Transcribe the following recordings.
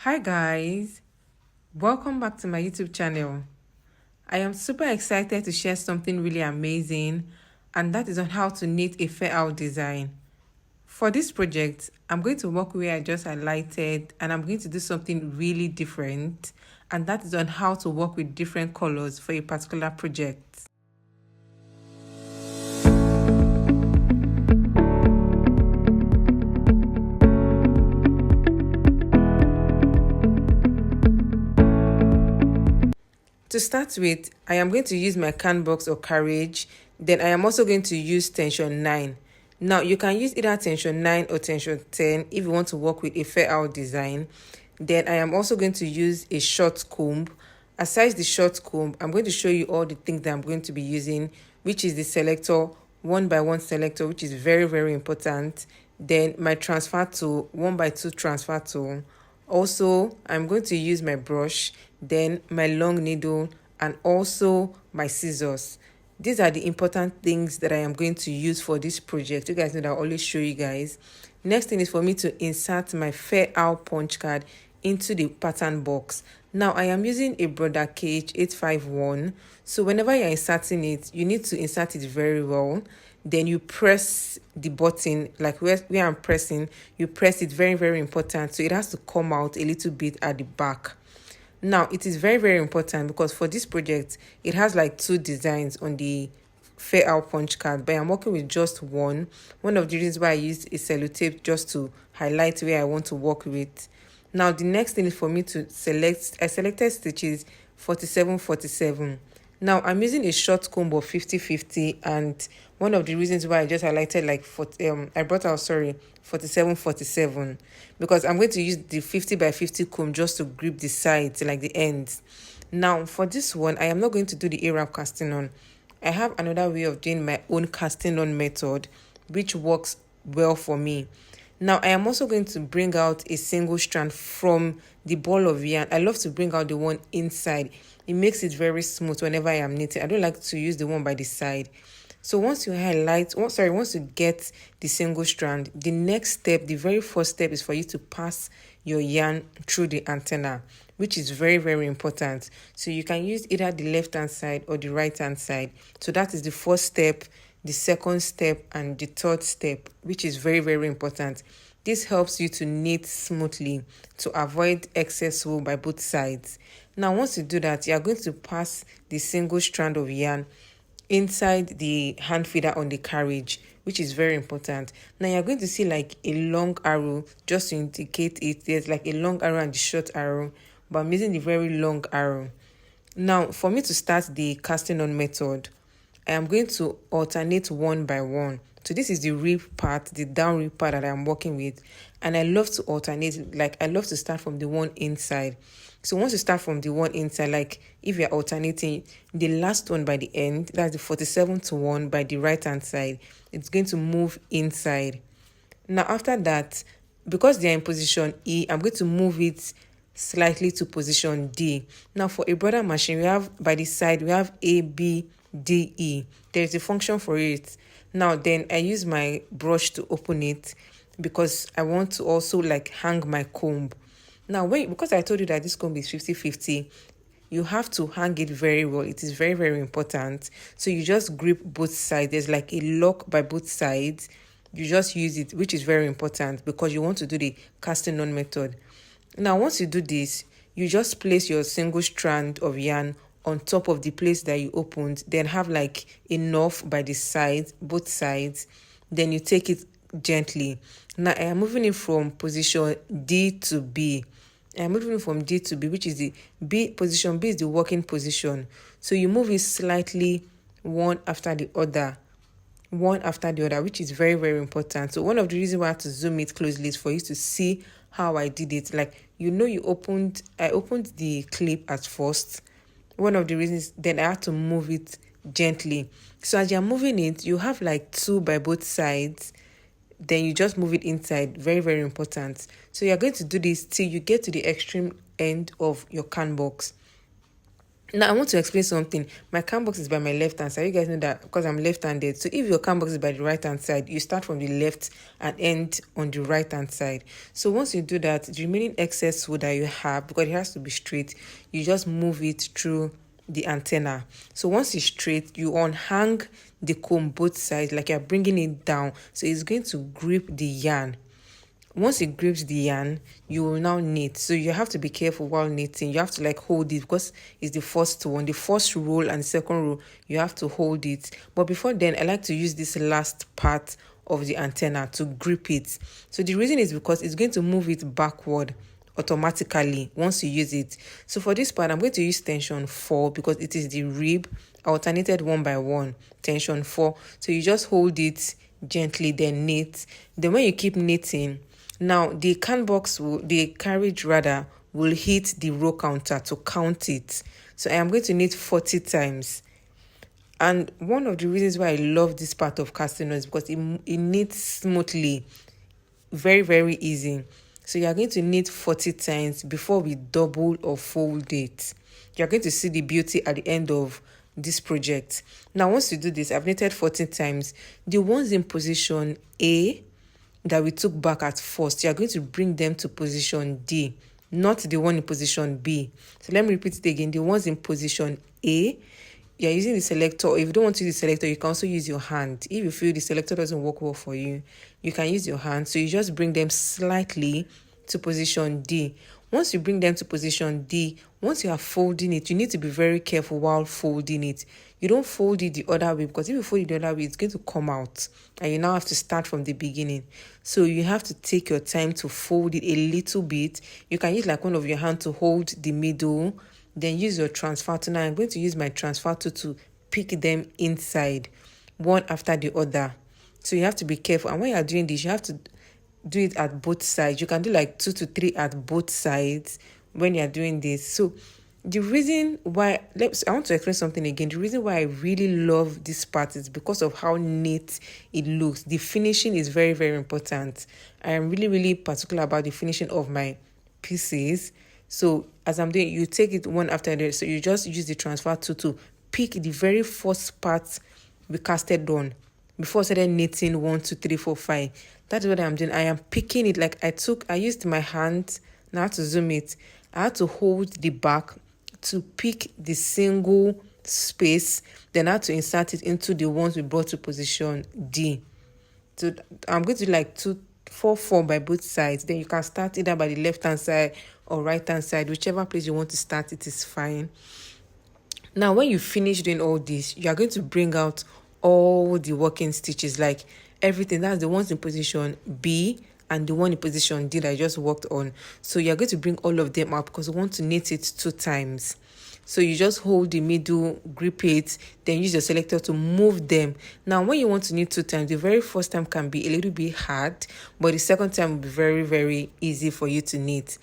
Hi guys, welcome back to my YouTube channel. I am super excited to share something really amazing, and that is on how to knit a fair out design. For this project, I'm going to work where I just highlighted, and I'm going to do something really different, and that is on how to work with different colors for a particular project. To start with, I am going to use my can box or carriage. Then I am also going to use tension 9. Now you can use either tension 9 or tension 10 if you want to work with a fair out design. Then I am also going to use a short comb. Aside the short comb, I'm going to show you all the things that I'm going to be using, which is the selector, 1x1 selector, which is very important. Then my transfer tool, 1x2 transfer tool. Also, I'm going to use my brush, then my long needle, and also my scissors. These are the important things that I am going to use for this project. You guys know that I always show you guys. Next thing is for me to insert my fair out punch card into the pattern box. Now I am using a brother KH851. So whenever you're inserting it, you need to insert it very well. Then you press the button, like where I'm pressing, you press it, very important. So it has to come out a little bit at the back. Now it is very important because for this project, it has like 2 designs on the fair out punch card, but I'm working with just one. One of the reasons why I used a sellotape just to highlight where I want to work with. Now the next thing is for me to select. I selected stitches 47. Now I'm using a short comb of 50/50, and one of the reasons why I just highlighted like I brought out 47 because I'm going to use the 50x50 comb just to grip the sides, like the ends. Now for this one, I am not going to do the A-wrap casting on. I have another way of doing my own casting on method, which works well for me. Now I am also going to bring out a single strand from the ball of yarn. I love to bring out the one inside. It makes it very smooth whenever I am knitting. I don't like to use the one by the side. So once you once you get the single strand, the next step, the very first step, is for you to pass your yarn through the antenna, which is very important. So you can use either the left hand side or the right hand side. So that is the first step, the second step, and the third step, which is very important. This helps you to knit smoothly to avoid excess wool by both sides. Now once you do that, you are going to pass the single strand of yarn inside the hand feeder on the carriage, which is very important. Now you're going to see like a long arrow just to indicate it. There's like a long arrow and the short arrow, but I'm using the very long arrow. Now for me to start the casting on method, I am going to alternate 1 by 1. So this is the rib part, the down rib part that I'm working with. And I love to alternate, like I love to start from the one inside. So once you start from the one inside, like if you're alternating the last one by the end, that's the 47-1 by the right hand side, it's going to move inside. Now after that, because they're in position E, I'm going to move it slightly to position D. Now for a brother machine, we have by the side, we have A, B, D, E. There is a function for it. Now then I use my brush to open it because I want to also like hang my comb. Now because I told you that this comb is 50/50, you have to hang it very well. It is very important. So you just grip both sides. There's like a lock by both sides. You just use it, which is very important because you want to do the casting on method. Now once you do this, you just place your single strand of yarn on top of the place that you opened, then have like enough by the sides, both sides. Then you take it gently. Now I am moving it from position D to B. I am moving from D to B, which is the B position. B is the working position. So you move it slightly one after the other, which is very important. So one of the reasons why I have to zoom it closely is for you to see how I did it. Like, I opened the clip at first. One of the reasons, then I had to move it gently. So as you're moving it, you have like 2 by both sides. Then you just move it inside. Very important. So you're going to do this till you get to the extreme end of your can box. Now I want to explain something. My cam box is by my left hand side. You guys know that because I'm left-handed. So if your cam box is by the right hand side, you start from the left and end on the right hand side. So once you do that, the remaining excess wool that you have, because it has to be straight, you just move it through the antenna. So once it's straight, you unhang the comb both sides like you're bringing it down. So it's going to grip the yarn. Once it grips the yarn, you will now knit. So you have to be careful while knitting. You have to like hold it because it's the first one. The first roll and the second row, you have to hold it. But before then, I like to use this last part of the antenna to grip it. So the reason is because it's going to move it backward automatically once you use it. So for this part, I'm going to use tension 4 because it is the rib. I alternated one by one, tension 4. So you just hold it gently, then knit. Then when you keep knitting, now the carriage rather will hit the row counter to count it. So I am going to knit 40 times. And one of the reasons why I love this part of casting on is because it knits smoothly, very, very easy. So you're going to knit 40 times before we double or fold it. You're going to see the beauty at the end of this project. Now, once you do this, I've knitted 40 times. The ones in position A that we took back at first, you're going to bring them to position D, not the one in position B. So let me repeat it again. The ones in position A, you're using the selector. If you don't want to use the selector, you can also use your hand. If you feel the selector doesn't work well for you, you can use your hand. So you just bring them slightly to position D. Once you bring them to position D, once you are folding it, you need to be very careful while folding it. You don't fold it the other way, because if you fold it the other way, it's going to come out and you now have to start from the beginning. So you have to take your time to fold it a little bit. You can use like one of your hand to hold the middle, then use your transfer tool. Now I'm going to use my transfer tool to pick them inside, one after the other. So you have to be careful. And when you're doing this, you have to do it at both sides. You can do like 2 to 3 at both sides when you're doing this. So the reason why, I want to explain something again. The reason why I really love this part is because of how neat it looks. The finishing is very, very important. I am really, really particular about the finishing of my pieces. So as I'm doing, you take it one after the other. So you just use the transfer tool to pick the very first part we casted on before I started knitting 1, 2, 3, 4, 5. That is what I'm doing. I am picking it like I used my hand. Now I have to zoom it. I had to hold the back to pick the single space. Then I had to insert it into the ones we brought to position D. So I'm going to do like 2, 4, 4 by both sides. Then you can start either by the left hand side or right hand side. Whichever place you want to start, it is fine. Now when you finish doing all this, you are going to bring out all the working stitches, like everything. That's the ones in position B and the one in position D that I just worked on. So you're going to bring all of them up because we want to knit it 2 times. So you just hold the middle, grip it, then use your selector to move them. Now when you want to knit 2 times, the very first time can be a little bit hard, but the second time will be very, very easy for you to knit.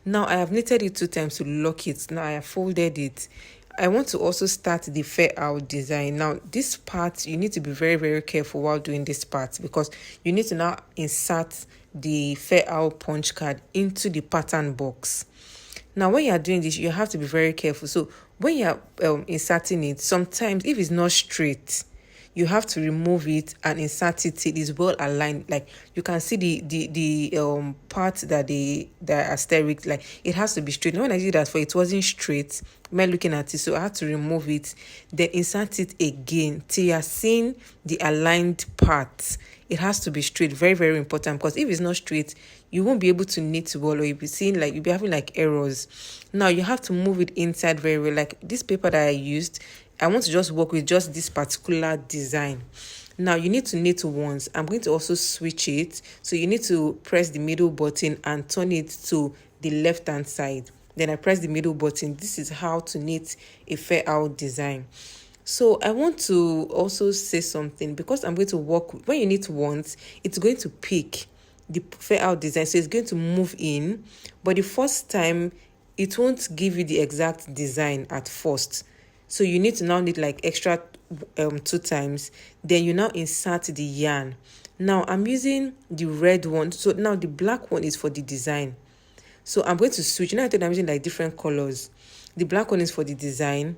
Now I have knitted it 2 times to lock it. Now I have folded it. I want to also start the fair out design. Now this part, you need to be very, very careful while doing this part, because you need to now insert the fair out punch card into the pattern box. Now when you are doing this, you have to be very careful. So when you are inserting it, sometimes if it's not straight, you have to remove it and insert it till it's well aligned. Like you can see the part that are steric, like it has to be straight. And when I did that, for it wasn't straight, when looking at it, so I had to remove it, then insert it again till you're seeing the aligned part. It has to be straight. Very, very important, because if it's not straight, you won't be able to knit well, or you'll be having like errors. Now you have to move it inside very well. Like this paper that I used, I want to just work with just this particular design. Now you need to knit once. I'm going to also switch it. So you need to press the middle button and turn it to the left hand side. Then I press the middle button. This is how to knit a fair out design. So I want to also say something, because I'm going to work, when you knit once, it's going to pick the fair out design. So it's going to move in, but the first time it won't give you the exact design at first. So you need to now knit like extra 2 times. Then you now insert the yarn. Now I'm using the red one. So now the black one is for the design. So I'm going to switch. Now I think I'm using like different colors. The black one is for the design,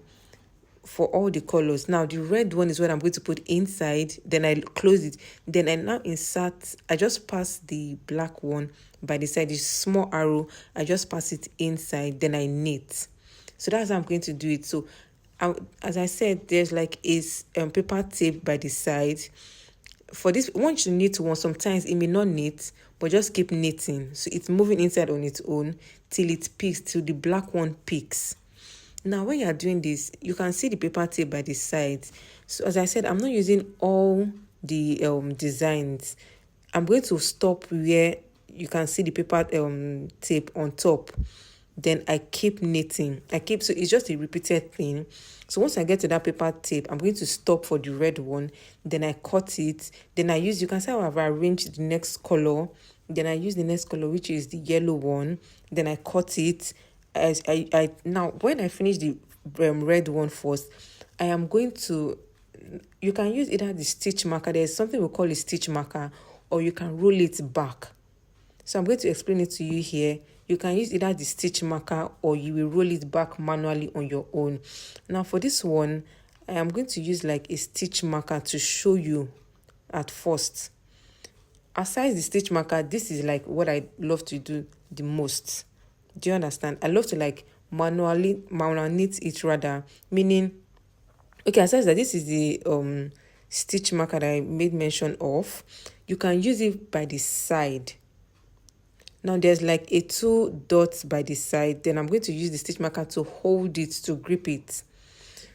for all the colors. Now the red one is what I'm going to put inside, then I close it, then I now insert, I just pass the black one by the side, this small arrow, I just pass it inside, then I knit. So that's how I'm going to do it. So as I said, there's like a paper tape by the side. For this, once you knit one, sometimes it may not knit, but just keep knitting, so it's moving inside on its own till it peaks, till the black one peaks. Now, when you are doing this, you can see the paper tape by the sides. So as I said, I'm not using all the designs. I'm going to stop where you can see the paper tape on top. Then I keep knitting. So it's just a repeated thing. So once I get to that paper tape, I'm going to stop for the red one. Then I cut it. Then I use, you can see how I've arranged the next color. Then I use the next color, which is the yellow one. Then I cut it. As I now when I finish the red one first, I am going to, you can use either the stitch marker, there's something we call a stitch marker, or you can roll it back. So I'm going to explain it to you here. You can use either the stitch marker or you will roll it back manually on your own. Now for this one, I am going to use like a stitch marker to show you at first. Aside the stitch marker, this is like what I love to do the most. Do you understand? I love to like manually knit it rather, meaning, okay, aside that this is the stitch marker that I made mention of. You can use it by the side. Now there's like a 2 dots by the side. Then I'm going to use the stitch marker to hold it, to grip it.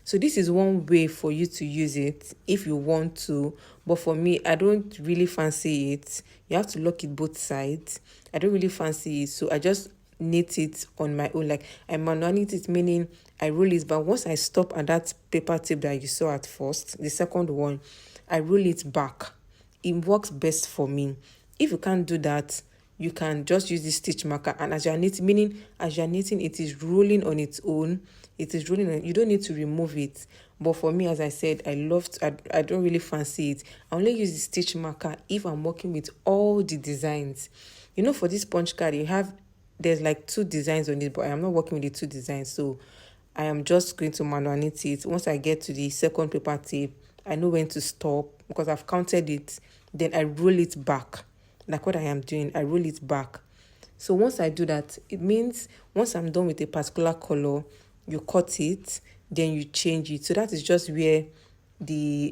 So this is one way for you to use it if you want to. But for me, I don't really fancy it. You have to lock it both sides. I don't really fancy it. So I just knit it on my own. Like I manually knit it, meaning I roll it. But once I stop at that paper tape that you saw at first, the second one, I roll it back. It works best for me. If you can't do that, you can just use the stitch marker, and as you're knitting, meaning as you're knitting, it is rolling on its own. It is rolling on, you don't need to remove it. But for me, as I said, I don't really fancy it. I only use the stitch marker if I'm working with all the designs. You know, for this punch card, there's like 2 designs on it, but I am not working with the 2 designs. So I am just going to manually knit it. Once I get to the second paper tape, I know when to stop because I've counted it. Then I roll it back. Like what I am doing, I roll it back. So once I do that, it means once I'm done with a particular color, you cut it, then you change it. So that is just where the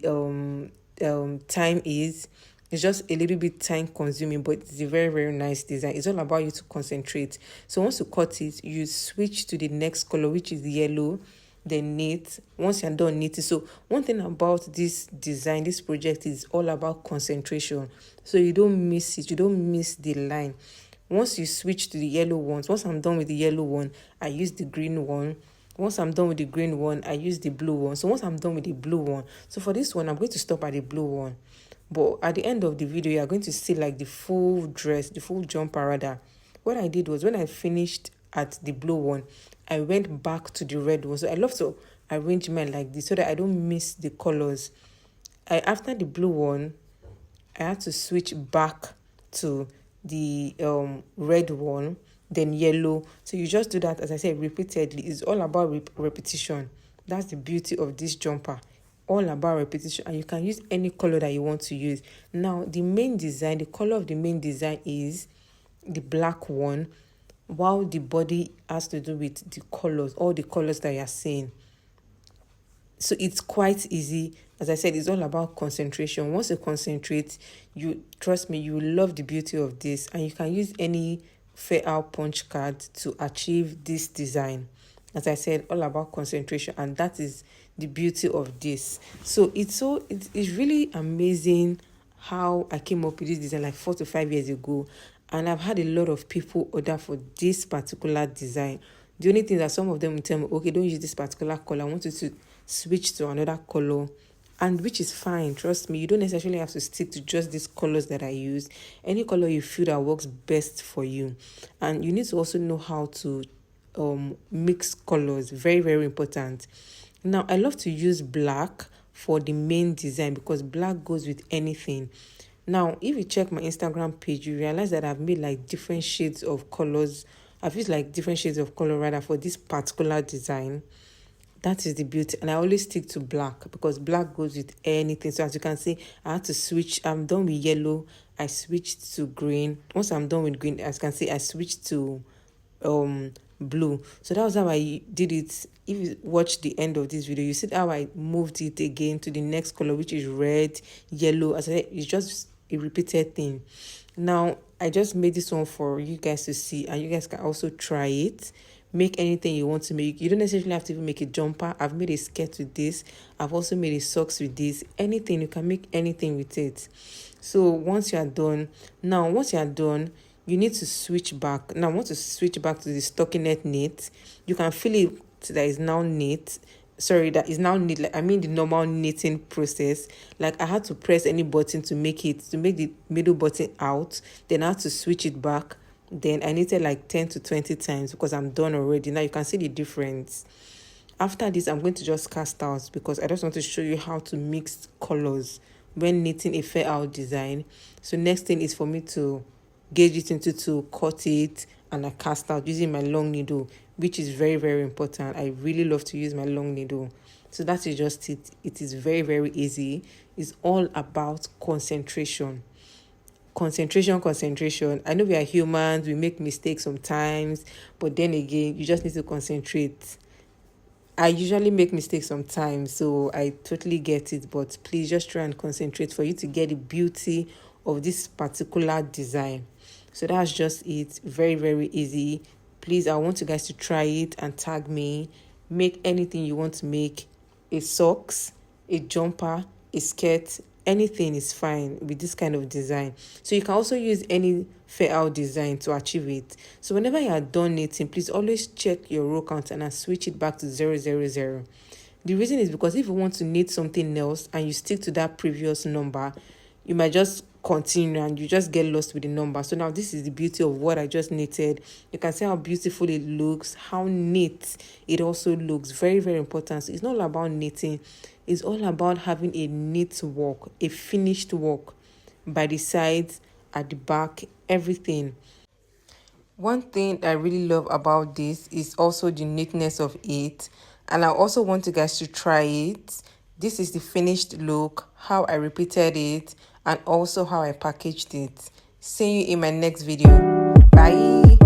time is. It's just a little bit time consuming, but it's a very, very nice design. It's all about you to concentrate. So once you cut it, you switch to the next color, which is the yellow, then knit. Once you're done knitting, so one thing about this design, this project, is all about concentration. So you don't miss it, you don't miss the line. Once you switch to the yellow ones, once I'm done with the yellow one, I use the green one. Once I'm done with the green one, I use the blue one. So once I'm done with the blue one, so for this one, I'm going to stop at the blue one. But at the end of the video, you're going to see like the full dress, the full jumper rather. What I did was when I finished at the blue one, I went back to the red one. So I love to arrange mine like this so that I don't miss the colors. After the blue one, I had to switch back to the red one, then yellow. So you just do that, as I said, repeatedly. It's all about repetition. That's the beauty of this jumper. All about repetition, and you can use any color that you want to use. Now, the main design, the color of the main design is the black one, while the body has to do with the colors, all the colors that you're seeing. So it's quite easy. As I said, it's all about concentration. Once you concentrate, trust me, you will love the beauty of this, and you can use any fair out punch card to achieve this design. As I said, all about concentration, and that is the beauty of this. So it's really amazing how I came up with this design like 4 to 5 years ago, and I've had a lot of people order for this particular design. The only thing that some of them will tell me, okay, don't use this particular color, I want you to switch to another color, and which is fine. Trust me, you don't necessarily have to stick to just these colors that I use. Any color you feel that works best for you. And you need to also know how to mix colors. Very, very important. Now, I love to use black for the main design because black goes with anything. Now, if you check my Instagram page, you realize that I've made like different shades of colors. I've used like different shades of color rather for this particular design. That is the beauty, and I always stick to black because black goes with anything. So as you can see, I had to switch. I'm done with yellow, I switched to green. Once I'm done with green, as you can see, I switched to blue. So that was how I did it. If you watch the end of this video, you see how I moved it again to the next color, which is red, yellow. As I said, it's just a repeated thing. Now I just made this one for you guys to see, and you guys can also try it. Make anything you want to make. You don't necessarily have to even make a jumper. I've made a skirt with this. I've also made a socks with this. Anything, you can make anything with it. So once you are done, you need to switch back. Now, once you switch back to the stockinette knit, you can feel it that is now knit. Sorry, that is now knit. Like, I mean the normal knitting process. Like, I had to press any button to make the middle button out. Then I had to switch it back. Then I knitted like 10 to 20 times because I'm done already. Now you can see the difference. After this, I'm going to just cast out because I just want to show you how to mix colors when knitting a fair out design. So next thing is for me to gauge it into two, cut it, and I cast out using my long needle, which is very, very important. I really love to use my long needle. So that is just it. It is very, very easy. It's all about concentration. Concentration. I know we are humans, we make mistakes sometimes, but then again, you just need to concentrate. I usually make mistakes sometimes, so I totally get it, but please just try and concentrate for you to get the beauty of this particular design. So that's just it. Very, very easy. Please, I want you guys to try it and tag me. Make anything you want to make. A socks, a jumper, a skirt, anything is fine with this kind of design. So you can also use any fair out design to achieve it. So whenever you are done knitting, please always check your row count and switch it back to 000. The reason is because if you want to knit something else and you stick to that previous number, you might just continue and you just get lost with the number. So now this is the beauty of what I just knitted. You can see how beautiful it looks, how neat it also looks. Very, very important. So it's not all about knitting. It's all about having a neat work, a finished work by the sides, at the back, everything. One thing I really love about this is also the neatness of it. And I also want you guys to try it. This is the finished look, how I repeated it, and also how I packaged it. See you in my next video. Bye.